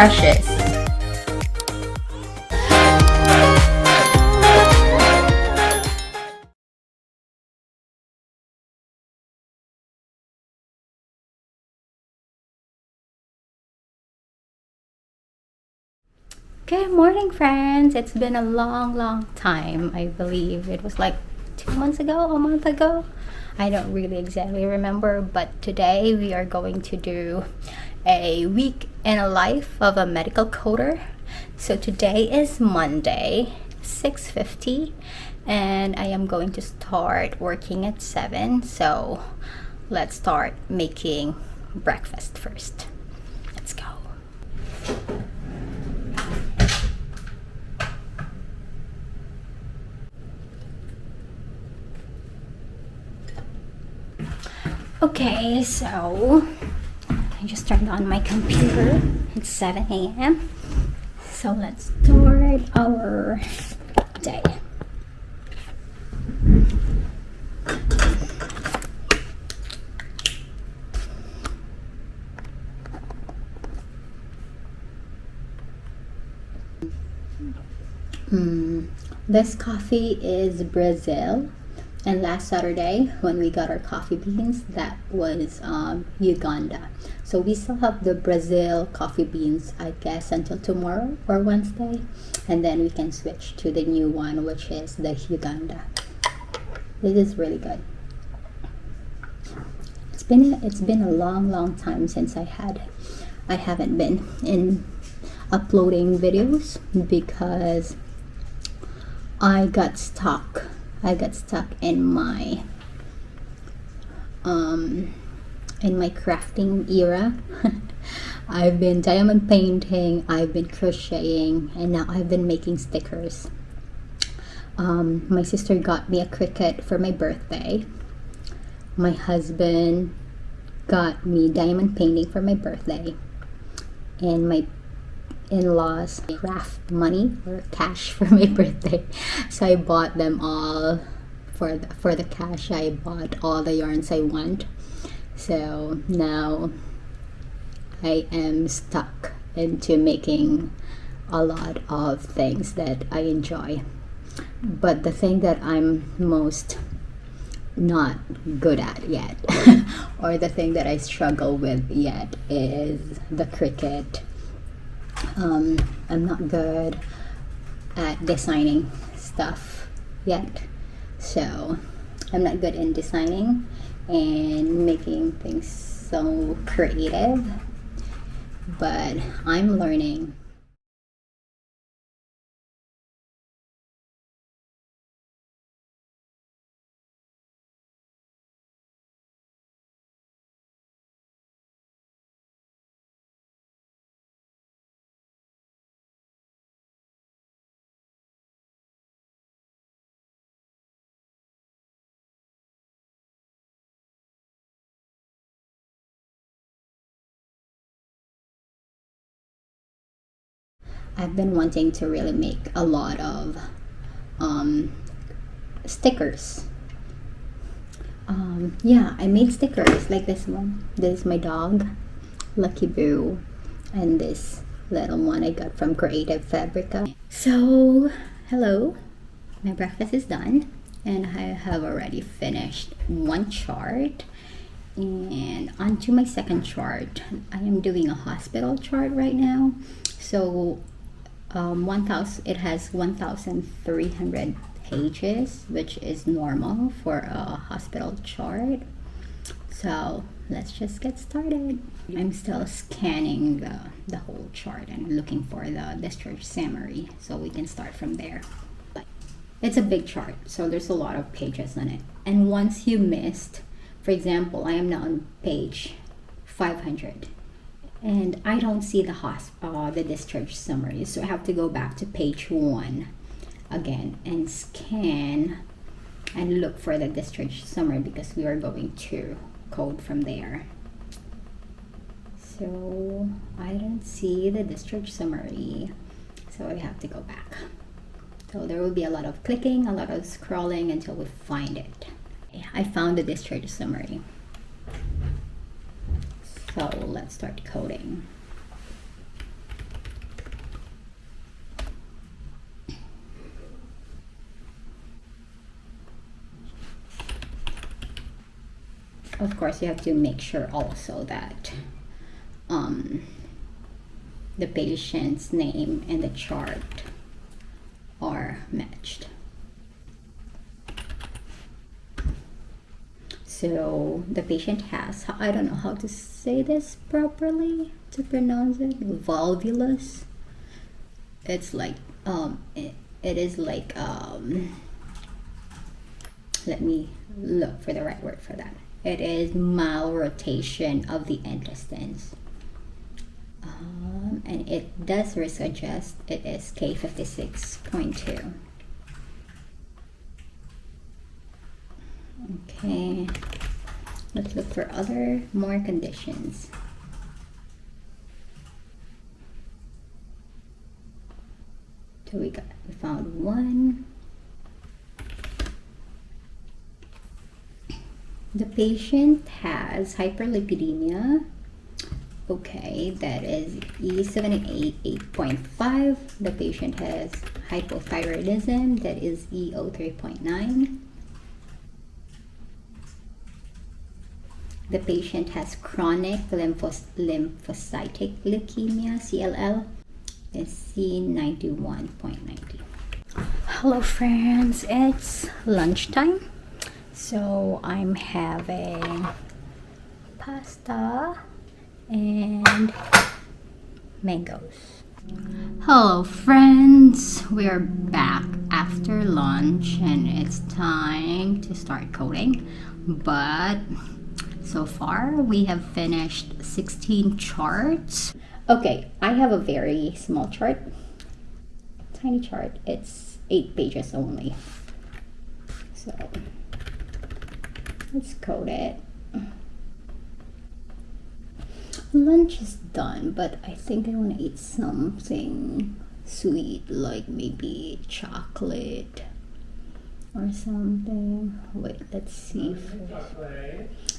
Precious. Good morning, friends. It's been a long time. I believe it was like 2 months ago, a month ago. I don't really exactly remember, but today we are going to do a week in a life of a medical coder. So today is Monday, 6:50, and I am going to start working at 7. So let's start making breakfast first. Let's go. Okay, so I just turned on my computer. It's 7 a.m. So let's start our day. This coffee is Brazil. And last Saturday, when we got our coffee beans, that was Uganda. So we still have the Brazil coffee beans, I guess, until tomorrow or Wednesday. And then we can switch to the new one, which is the Uganda. This is really good. It's been a long time since I haven't been in uploading videos because I got stuck in my crafting era. I've been diamond painting, I've been crocheting, and now I've been making stickers. My sister got me a Cricut for my birthday. My husband got me diamond painting for my birthday, and my in-laws craft money or cash for my birthday, so I bought them all. For the cash, I bought all the yarns I want. So now I am stuck into making a lot of things that I enjoy, but the thing that I'm most not good at yet or the thing that I struggle with yet is the Cricut. I'm not good at designing stuff yet, so I'm not good in designing and making things so creative, but I'm learning. I've been wanting to really make a lot of stickers. Yeah, I made stickers like this one. This is my dog, Lucky Boo, and this little one I got from Creative Fabrica. So, hello, my breakfast is done, and I have already finished one chart. And on to my second chart. I am doing a hospital chart right now. So 1,000, it has 1,300 pages, which is normal for a hospital chart. So let's just get started. I'm still scanning the whole chart and looking for the discharge summary, so we can start from there. It's a big chart, so there's a lot of pages on it. And once you missed, for example, I am now on page 500. And I don't see the discharge summary, so I have to go back to page 1 again and scan and look for the discharge summary because we are going to code from there. So I don't see the discharge summary, so I have to go back. So there will be a lot of clicking, a lot of scrolling until we find it. I found the discharge summary. So let's start coding. Of course, you have to make sure also that the patient's name and the chart are matched. So the patient has, I don't know how to say this properly, to pronounce it, volvulus. It's like it is like let me look for the right word for that. It is malrotation of the intestines, and it does suggest it is K56.2. Okay, let's look for other more conditions. So we found one. The patient has hyperlipidemia. Okay, that is E78.5. The patient has hypothyroidism. That is EO3.9. The patient has chronic lymphocytic leukemia, CLL. Is C91.90. Hello friends, it's lunchtime. So I'm having pasta and mangoes. Hello friends, we're back after lunch and it's time to start coding. But so far we have finished 16 charts. Okay, I have a very small chart, tiny chart. It's 8 pages only. So let's code it. Lunch is done, but I think I want to eat something sweet, like maybe chocolate or something. Wait, let's see.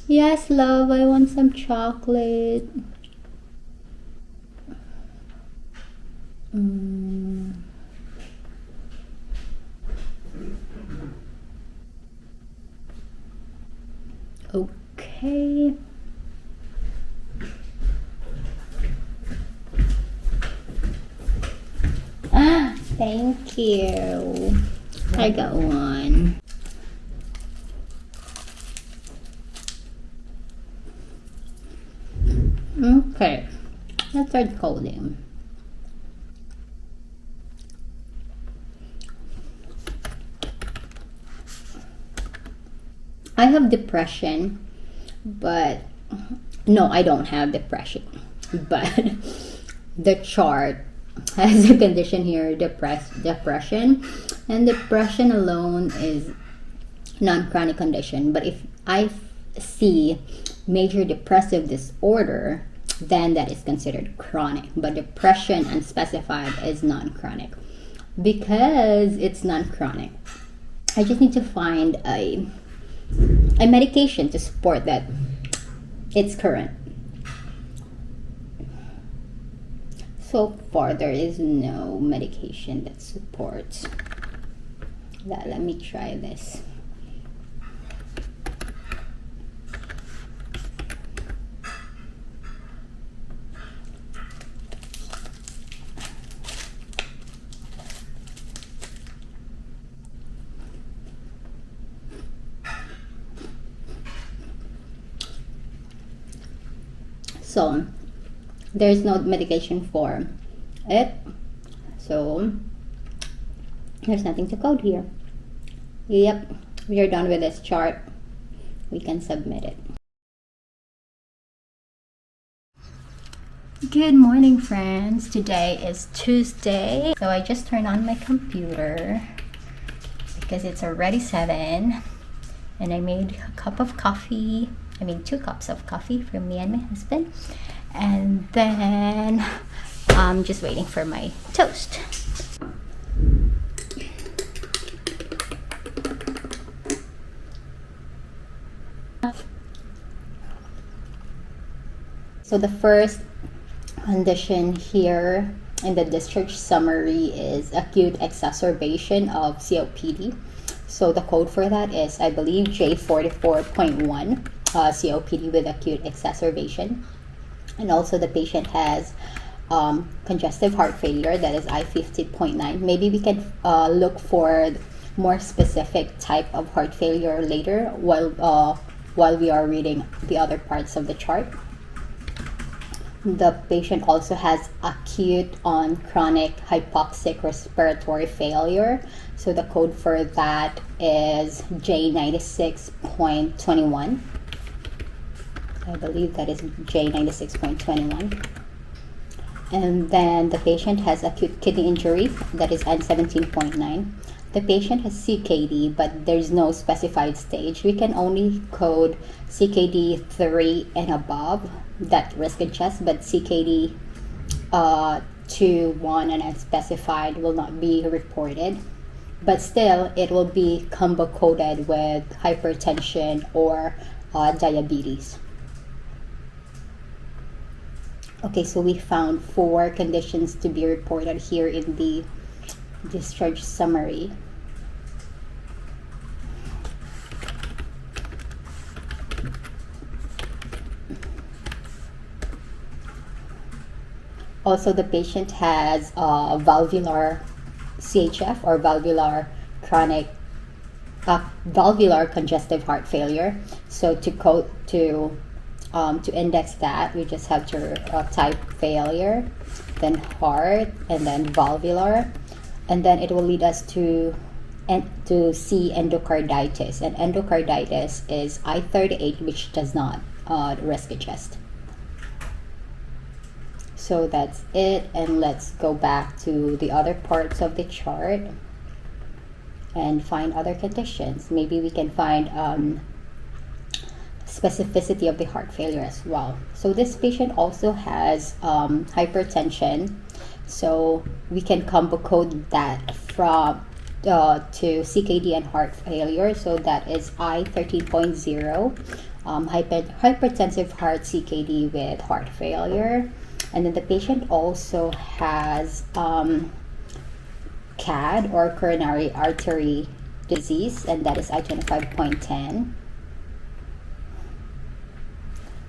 Yes, love, I want some chocolate. Okay. Thank you. I got one. Okay, let's start coding. I have depression, but no, I don't have depression. But the chart has a condition here, depression, and depression alone is non-chronic condition. But if I see major depressive disorder, then that is considered chronic. But depression unspecified is non-chronic. Because it's non-chronic, I just need to find a medication to support that it's current. So far there is no medication that supports that. Let me try this. So there's no medication for it, so there's nothing to code here. Yep, we are done with this chart. We can submit it. Good morning, friends. Today is Tuesday, so I just turned on my computer because it's already 7, and I made a cup of coffee. I made 2 cups of coffee for me and my husband, and then I'm just waiting for my toast. So the first condition here in the discharge summary is acute exacerbation of COPD. So the code for that is, I believe, J44.1. COPD with acute exacerbation. And also the patient has congestive heart failure, that is I50.9. Maybe we can look for more specific type of heart failure later while we are reading the other parts of the chart. The patient also has acute on chronic hypoxic respiratory failure. So the code for that is J96.21. I believe that is J96.21. And then the patient has acute kidney injury, that is N17.9. The patient has CKD, but there's no specified stage. We can only code CKD 3 and above, that risk adjust, but CKD 2, 1, and unspecified will not be reported. But still, it will be combo coded with hypertension or diabetes. Okay, so we found 4 conditions to be reported here in the discharge summary. Also, the patient has valvular CHF or valvular chronic valvular congestive heart failure. So to index that, we just have to type failure, then heart, and then valvular, and then it will lead us to see endocarditis. And endocarditis is I38, which does not risk adjust. So that's it, and let's go back to the other parts of the chart and find other conditions. Maybe we can find specificity of the heart failure as well. So this patient also has hypertension, so we can combo code that from to CKD and heart failure. So that is I13.0, hypertensive heart CKD with heart failure. And then the patient also has CAD or coronary artery disease, and that is I25.10.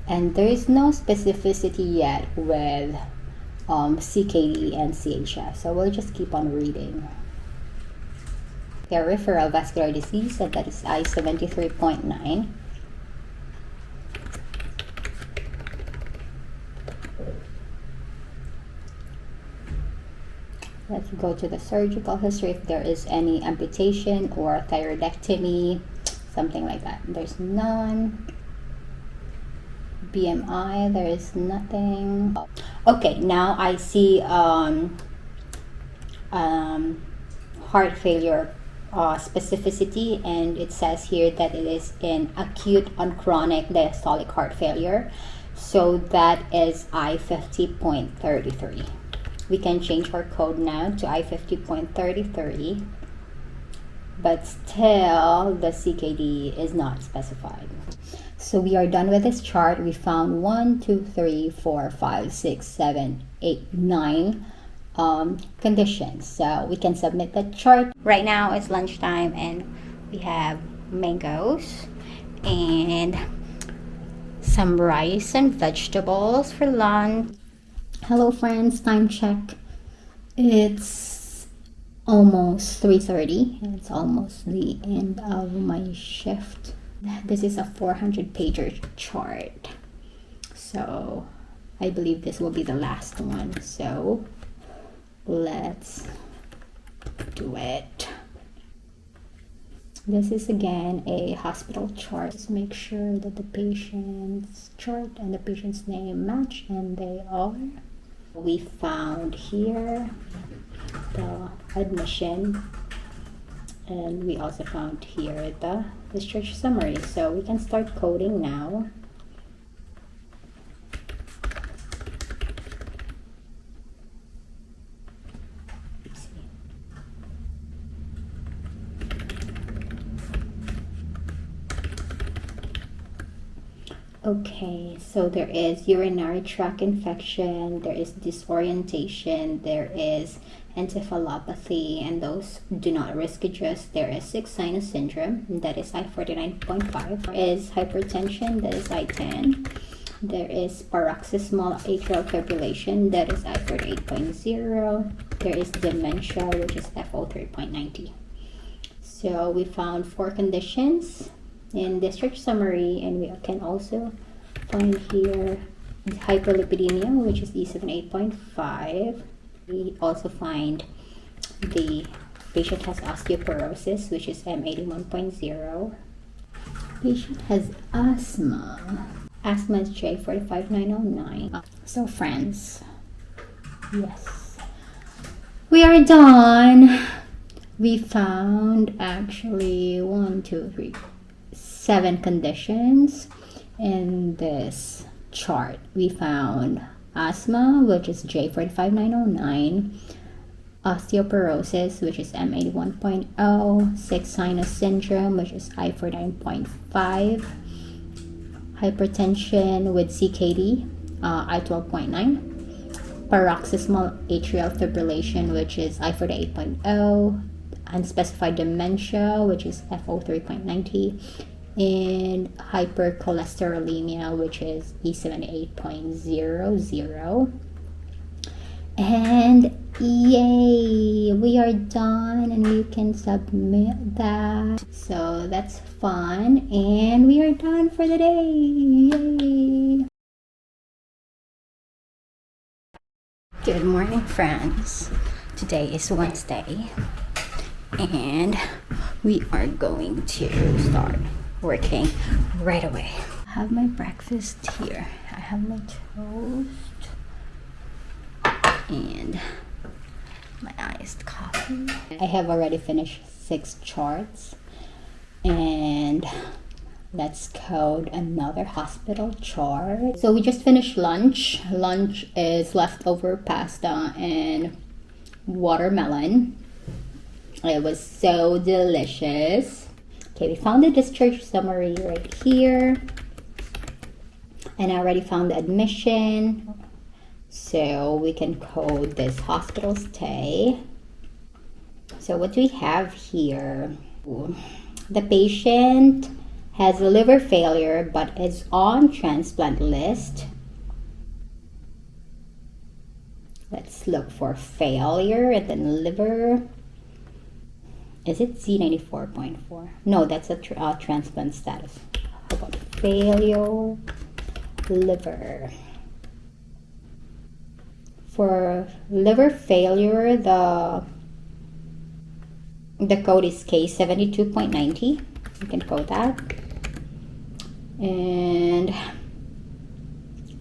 And there is no specificity yet with CKD and CHF, so we'll just keep on reading. Peripheral vascular disease, and that is I73.9. Let's go to the surgical history, if there is any amputation or thyroidectomy, something like that. There's none. BMI, there is nothing. Okay, now I see heart failure specificity, and it says here that it is in acute on chronic diastolic heart failure. So that is I50.33. We can change our code now to I50.3030, but still the CKD is not specified. So we are done with this chart. We found 1, 2, 3, 4, 5, 6, 7, 8, 9 conditions. So we can submit the chart. Right now it's lunchtime and we have mangoes and some rice and vegetables for lunch. Hello friends, time check. It's almost 3:30. It's almost the end of my shift. This is a 400-pager chart. So I believe this will be the last one. So let's do it. This is again a hospital chart. Just make sure that the patient's chart and the patient's name match, and they are. We found here the admission, and we also found here the discharge summary. So we can start coding now. Okay, so there is urinary tract infection, there is disorientation, there is encephalopathy, and those do not risk adjust. There is sick sinus syndrome, that is I-49.5. There is hypertension, that is I-10. There is paroxysmal atrial fibrillation, that is I-48.0. There is dementia, which is FO3.90. So we found 4 conditions in district summary, and we can also find here hyperlipidemia, which is E78.5. We also find the patient has osteoporosis, which is M81.0. Patient has asthma. Asthma is J45909. So friends, yes, we are done. We found actually 7 conditions in this chart. We found asthma, which is J45909, osteoporosis, which is M81.0, sick sinus syndrome, which is I49.5, hypertension with CKD, I12.9, paroxysmal atrial fibrillation, which is I48.0, unspecified dementia, which is FO3.90, and hypercholesterolemia, which is E78.00. And yay, we are done, and we can submit that. So that's fun, and we are done for the day. Yay! Good morning, friends. Today is Wednesday, and we are going to start working right away. I have my breakfast here. I have my toast and my iced coffee. I have already finished 6 charts, and let's code another hospital chart. So we just finished lunch. Lunch is leftover pasta and watermelon. It was so delicious. Okay, we found the discharge summary right here, and I already found the admission, so we can code this hospital stay. So what do we have here? The patient has a liver failure but is on transplant list. Let's look for failure and then liver. Is it Z94.4? No, that's a transplant status. How about failure liver? For liver failure, the code is K72.90. You can code that. And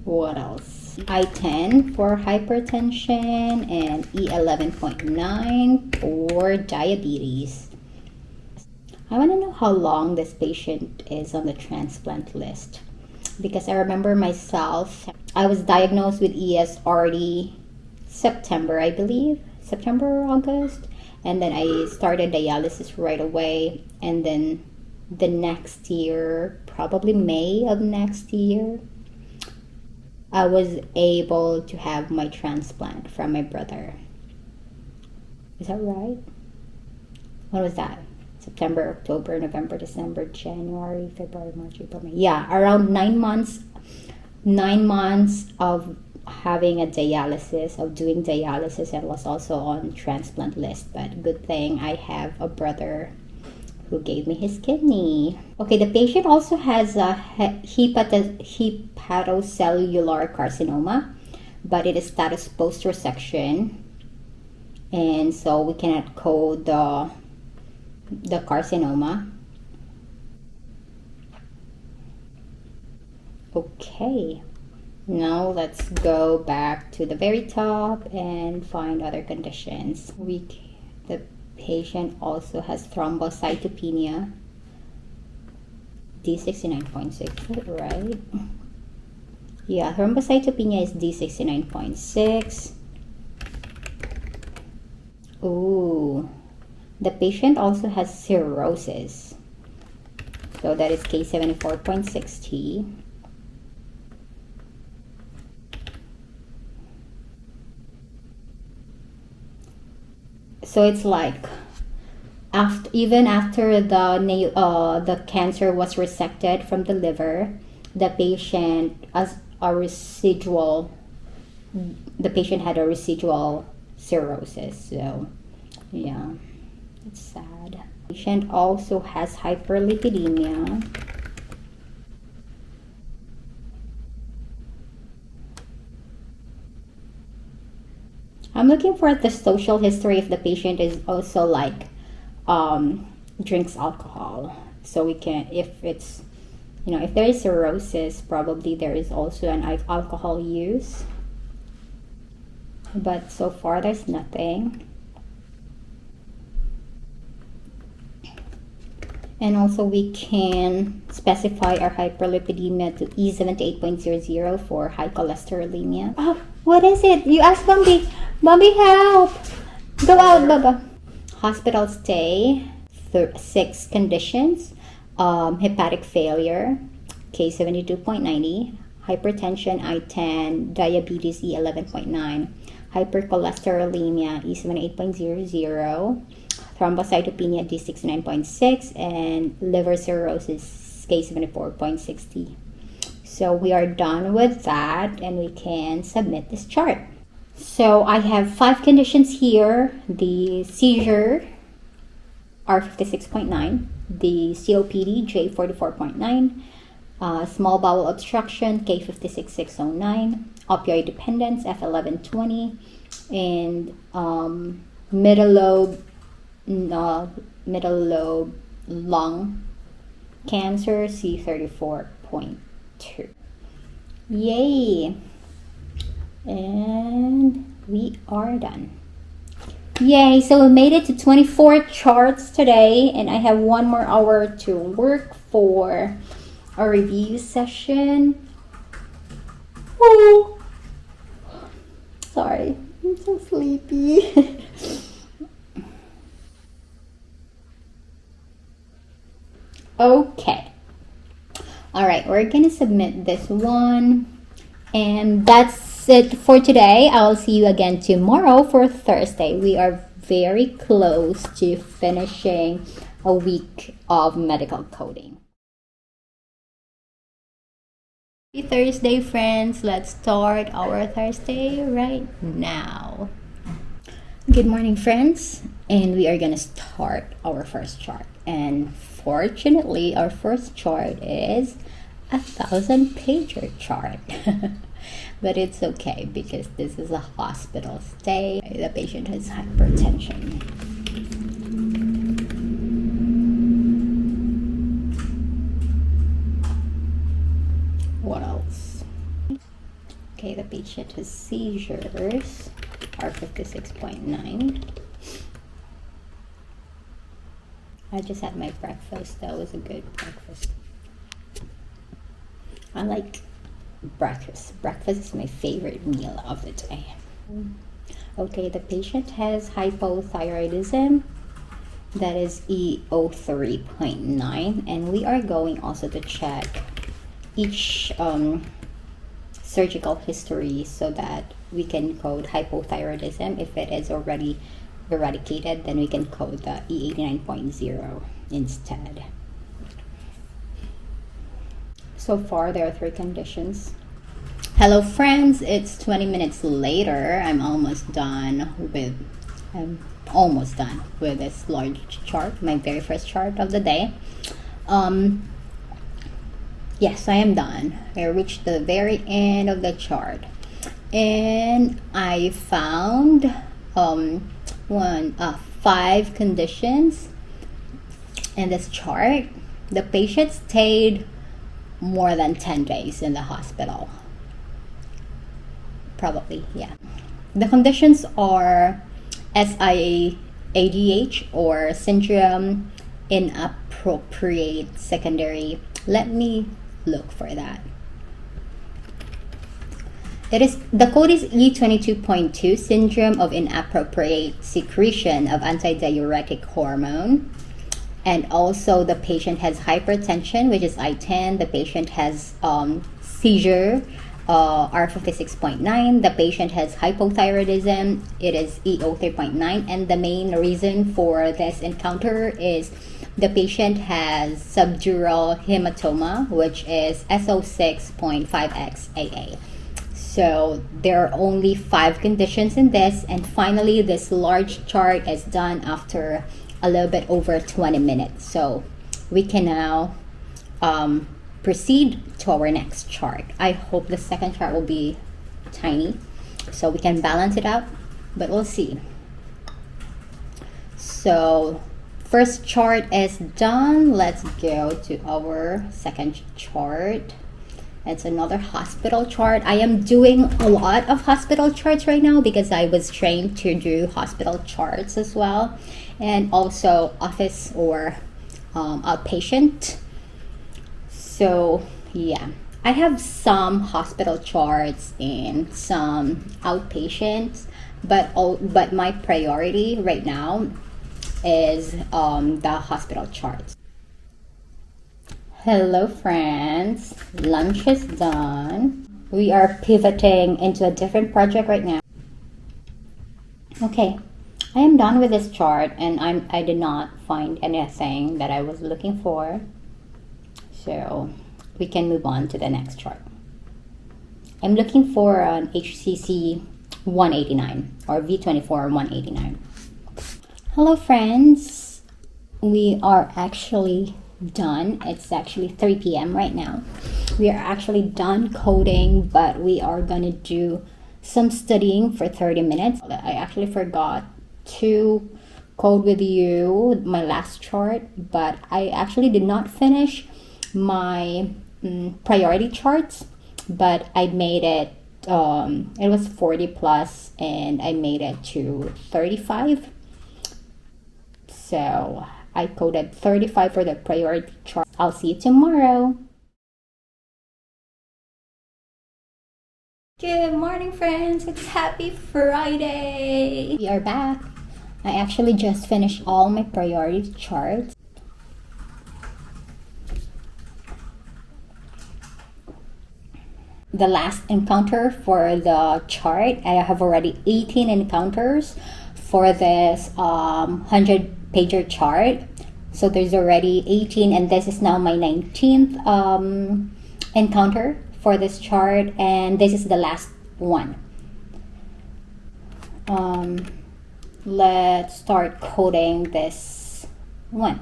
what else? I10 for hypertension and E11.9 for diabetes. I want to know how long this patient is on the transplant list, because I remember myself, I was diagnosed with ES already September, I believe, September or August, and then I started dialysis right away, and then the next year, probably May of next year, I was able to have my transplant from my brother. Is that right? When was that? September, October, November, December, January, February, March, April, May. Yeah, around 9 months. 9 months of having a dialysis, of doing dialysis, and was also on transplant list. But good thing I have a brother who gave me his kidney. Okay, the patient also has a hepatocellular carcinoma, but it is status post-resection, and so we cannot code the carcinoma. Okay, now let's go back to the very top and find other conditions. The patient also has thrombocytopenia, D69.6, right? Yeah, thrombocytopenia is D69.6. Ooh, the patient also has cirrhosis, so that is K74.60. So it's like even after the cancer was resected from the liver, the patient had a residual cirrhosis. So yeah, it's sad. Patient also has hyperlipidemia. I'm looking for the social history if the patient is also like drinks alcohol. So we can, if it's, if there is cirrhosis, probably there is also an alcohol use. But so far there's nothing. And also we can specify our hyperlipidemia to E78.00 for high cholesterolemia. Oh, what is it? You asked Bambi. Bambi, help! Go out, Baba. Hospital stay, 6 conditions. Hepatic failure, K72.90. Hypertension, I10. Diabetes, E11.9. Hypercholesterolemia, E78.00. Thrombocytopenia, D69.6. And liver cirrhosis, K74.60. So we are done with that, and we can submit this chart. So I have 5 conditions here. The seizure, R56.9. The COPD, J44.9. Small bowel obstruction, K56.609. Opioid dependence, F1120. And middle lobe lung cancer, C34.2. Yay! And we are done. Yay! So we made it to 24 charts today, and I have 1 more hour to work for a review session. Oh, sorry, I'm so sleepy. Okay. All right, we're gonna submit this one, and that's it for today. I'll see you again tomorrow for Thursday. We are very close to finishing a week of medical coding. Happy Thursday, friends. Let's start our Thursday right now. Good morning, friends, and we are gonna start our first chart. And fortunately, our first chart is 1,000-pager chart. But it's okay because this is a hospital stay. The patient has hypertension. What else? Okay, the patient has seizures, R56.9. I just had my breakfast. That was a good breakfast. I like breakfast. Breakfast is my favorite meal of the day. Okay, the patient has hypothyroidism. That is E03.9. And we are going also to check each surgical history so that we can code hypothyroidism. If it is already eradicated, then we can code the E89.0 instead. So far, there are 3 conditions. Hello, friends. It's 20 minutes later. I'm almost done with this large chart, my very first chart of the day. Yes, I am done. I reached the very end of the chart, and I found 5 conditions in this chart. The patient stayed more than 10 days in the hospital. Probably, yeah. The conditions are SIADH, or syndrome inappropriate secondary. Let me look for that. The code is E22.2, syndrome of inappropriate secretion of antidiuretic hormone. And also the patient has hypertension, which is I10. The patient has seizure, R56.9. The patient has hypothyroidism. It is EO3.9. And the main reason for this encounter is the patient has subdural hematoma, which is SO6.5x AA. So there are only 5 conditions in this. And finally, this large chart is done after a little bit over 20 minutes. So we can now proceed to our next chart. I hope the second chart will be tiny so we can balance it out, but we'll see. So first chart is done. Let's go to our second chart. It's another hospital chart. I am doing a lot of hospital charts right now because I was trained to do hospital charts as well, and also office or outpatient. So yeah, I have some hospital charts and some outpatients, but my priority right now is the hospital charts. Hello friends, lunch is done. We are pivoting into a different project right now. Okay, I am done with this chart and I did not find anything that I was looking for. So we can move on to the next chart. I'm looking for an HCC 189 or V24 189. Hello friends, we are actually done. It's actually 3 p.m. right now. We are actually done coding, but we are gonna do some studying for 30 minutes. I actually forgot to code with you my last chart, but I actually did not finish my priority charts, but I made it, it was 40 plus and I made it to 35. So I coded 35 for the priority chart. I'll see you tomorrow. Good morning friends, it's happy Friday. We are back. I actually just finished all my priority charts. The last encounter for the chart, I have already 18 encounters for this 100-pager chart. So there's already 18 and this is now my 19th encounter for this chart, and this is the last one. Let's start coding this one.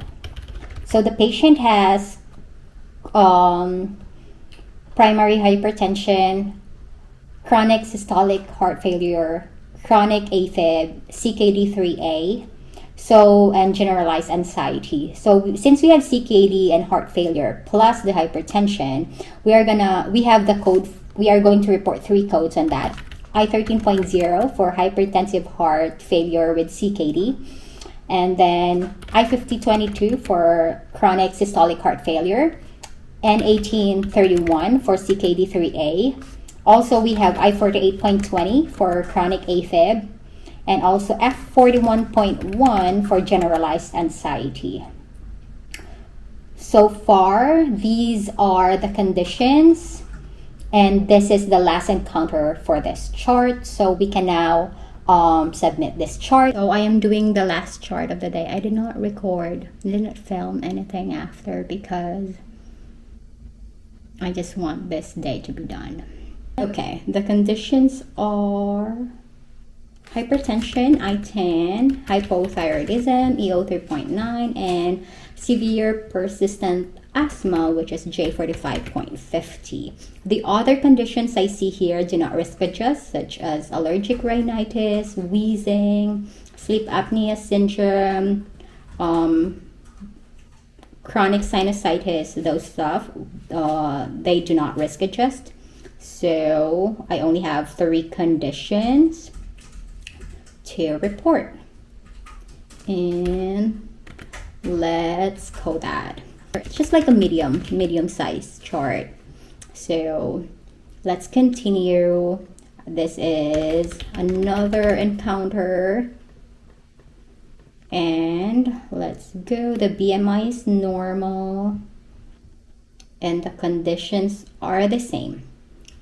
So the patient has primary hypertension, chronic systolic heart failure, chronic AFib, CKD3A, and generalized anxiety. So since we have CKD and heart failure plus the hypertension, we are going to report 3 codes on that. I13.0 for hypertensive heart failure with CKD, and then I5022 for chronic systolic heart failure, N1831 for CKD3A. Also, we have I48.20 for chronic AFib, and also F41.1 for generalized anxiety. So far, these are the conditions, and this is the last encounter for this chart. So we can now submit this chart. So I am doing the last chart of the day. I did not record, did not film anything after because I just want this day to be done. Okay, the conditions are hypertension, I10, hypothyroidism, EO3.9, and severe persistent asthma, which is J45.50. The other conditions I see here do not risk adjust, such as allergic rhinitis, wheezing, sleep apnea syndrome, chronic sinusitis, those stuff, they do not risk adjust. So I only have 3 conditions to report. And let's code that. It's just like a medium size chart. So let's continue. This is another encounter. And let's go. The BMI is normal. And the conditions are the same.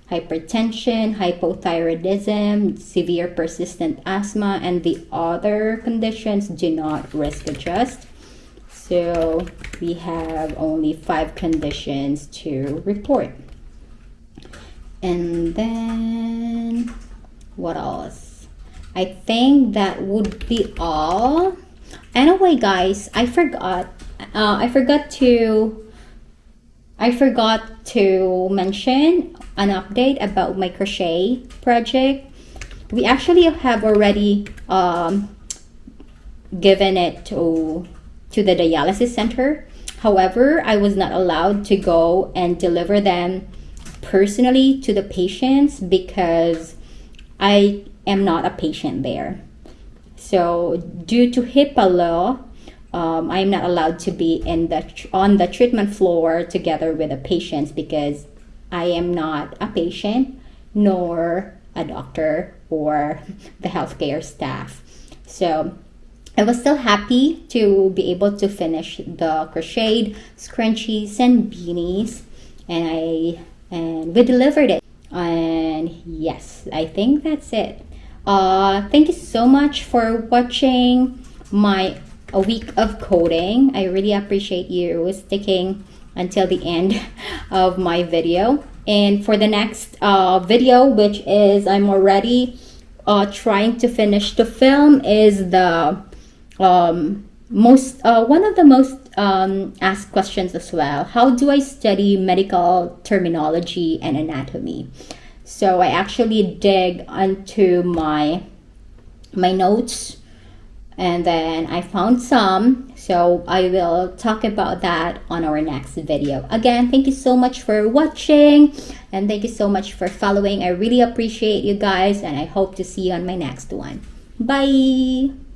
hypertension, hypothyroidism, severe persistent asthma, and the other conditions do not risk adjust. So we have only 5 conditions to report. And then what else? I think that would be all. Anyway, guys, I forgot to mention an update about my crochet project. We actually have already given it to the dialysis center. However, I was not allowed to go and deliver them personally to the patients because I am not a patient there. So due to HIPAA law, I am not allowed to be on the treatment floor together with the patients because I am not a patient nor a doctor or the healthcare staff. So I was still happy to be able to finish the crocheted scrunchies and beanies, and we delivered it. And yes, I think that's it. Thank you so much for watching a week of coding. I really appreciate you sticking until the end of my video. And for the next video, which is I'm already trying to finish the film, is the one of the most asked questions as well. How do I study medical terminology and anatomy? So I actually dig into my notes, and then I found some. So I will talk about that on our next video. Again, thank you so much for watching, and thank you so much for following. I really appreciate you guys, and I hope to see you on my next one. Bye!